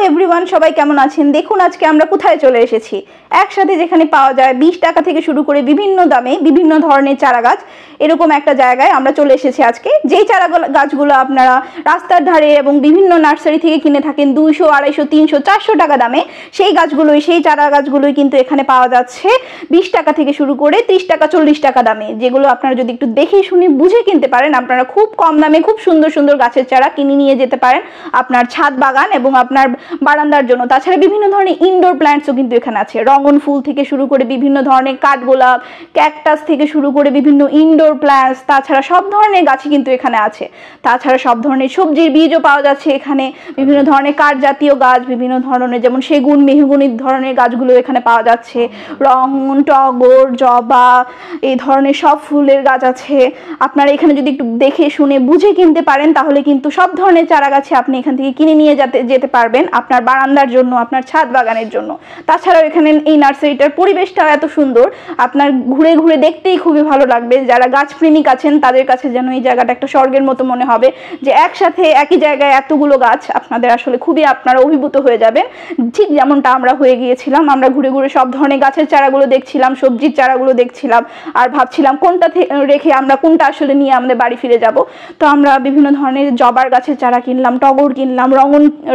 Everyone, সবাই কেমন আছেন? দেখুন আজকে আমরা কোথায় চলে এসেছি। একসাথে যেখানে পাওয়া যায় 20 টাকা থেকে শুরু করে বিভিন্ন দামে বিভিন্ন ধরনের চারা গাছ, এরকম একটা জায়গায় আমরা চলে এসেছি আজকে। যেই চারা গাছগুলো আপনারা রাস্তার ধারে এবং বিভিন্ন নার্সারি থেকে কিনে থাকেন 200, 250, 300, 400 টাকা দামে, সেই চারা গাছগুলোই কিন্তু এখানে পাওয়া যাচ্ছে 20 টাকা থেকে শুরু করে 30 টাকা, 40 টাকা দামে। যেগুলো আপনারা যদি একটু দেখে শুনে বুঝে কিনতে পারেন, আপনারা খুব কম দামে খুব সুন্দর সুন্দর গাছের চারা কিনে নিয়ে যেতে পারেন আপনার ছাদ বাগান এবং আপনার বারান্দার জন্য। তাছাড়া বিভিন্ন ধরনের ইনডোর প্ল্যান্টসও কিন্তু এখানে আছে। রঙন ফুল থেকে শুরু করে বিভিন্ন ধরনের কাঠগোলাপ, ক্যাকটাস থেকে শুরু করে বিভিন্ন ইনডোর প্ল্যান্টস, তাছাড়া সব ধরনের গাছই কিন্তু এখানে আছে। তাছাড়া সব ধরনের সবজির বীজও পাওয়া যাচ্ছে এখানে। বিভিন্ন ধরনের কাঠ জাতীয় গাছ, বিভিন্ন ধরনের যেমন সেগুন, মেহগনি ধরনের গাছগুলো এখানে পাওয়া যাচ্ছে। রঙন, টগর, জবা, এই ধরনের সব ফুলের গাছ আছে। আপনারা এখানে যদি একটু দেখে শুনে বুঝে কিনতে পারেন তাহলে কিন্তু সব ধরনের চারা গাছে আপনি এখান থেকে কিনে নিয়ে যেতে পারবেন আপনার বারান্দার জন্য, আপনার ছাদ বাগানের জন্য। তাছাড়াও এখানে এই নার্সারিটার পরিবেশটাও এত সুন্দর, আপনার ঘুরে ঘুরে দেখতেই খুবই ভালো লাগবে। যারা গাছ প্রেমিক আছেন তাদের কাছে যেন এই জায়গাটা একটা স্বর্গের মতো মনে হবে, যে একসাথে একই জায়গায় এতগুলো গাছ আপনাদের আসলে খুবই আপনারা অভিভূত হয়ে যাবেন, ঠিক যেমনটা আমরা হয়ে গিয়েছিলাম। আমরা ঘুরে ঘুরে সব ধরনের গাছের চারাগুলো দেখছিলাম, সবজির চারাগুলো দেখছিলাম, আর ভাবছিলাম কোনটা রেখে আমরা কোনটা আসলে নিয়ে আমাদের বাড়ি ফিরে যাব। তো আমরা বিভিন্ন ধরনের জবার গাছের চারা কিনলাম, টগর কিনলাম,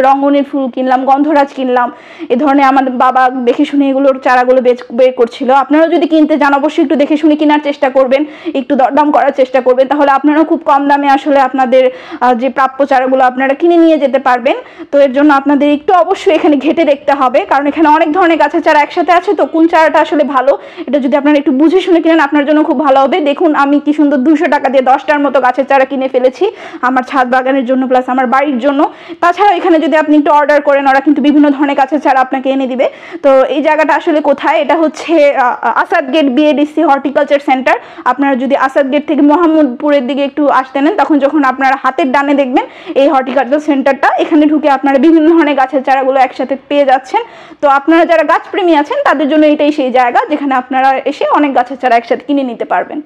রঙনের ফুল কিনলাম, গন্ধরাজ কিনলাম। এ ধরনের আমাদের বাবা দেখে শুনে এগুলোর চারাগুলো বের করছিল। আপনারাও যদি কিনতে যান অবশ্যই একটু দেখে শুনে কেনার চেষ্টা করবেন, একটু দরদাম করার চেষ্টা করবেন, তাহলে আপনারাও খুব কম দামে আসলে আপনাদের যে প্রাপ্য চারাগুলো আপনারা কিনে নিয়ে যেতে পারবেন। তো এর জন্য আপনাদের একটু অবশ্যই এখানে ঘেটে দেখতে হবে, কারণ এখানে অনেক ধরনের গাছের চারা একসাথে আছে। তো কোন চারাটা আসলে ভালো, এটা যদি আপনারা একটু বুঝে শুনে কিনেন আপনার জন্য খুব ভালো হবে। দেখুন আমি কি সুন্দর 200 টাকা দিয়ে 10টার মতো গাছের চারা কিনে ফেলেছি আমার ছাদ বাগানের জন্য প্লাস আমার বাড়ির জন্য। তাছাড়াও এখানে যদি আপনি একটু অর্ডার করেন, ওরা কিন্তু বিভিন্ন ধরনের গাছের চারা আপনাকে এনে দিবে। তো এই জায়গাটা আসলে কোথায়, এটা হচ্ছে Asad Gate BADC horticulture centre. আপনারা যদি আসাদ গেট থেকে মোহাম্মদপুরের দিকে একটু আসতে নেন, তখন যখন আপনারা হাতের ডানে দেখবেন এই হর্টিকালচার সেন্টারটা, এখানে ঢুকে আপনারা বিভিন্ন ধরনের গাছের চারাগুলো একসাথে পেয়ে যাচ্ছেন। তো আপনারা যারা গাছপ্রেমী আছেন তাদের জন্য এটাই সেই জায়গা যেখানে আপনারা এসে অনেক গাছের চারা একসাথে কিনে নিতে পারবেন।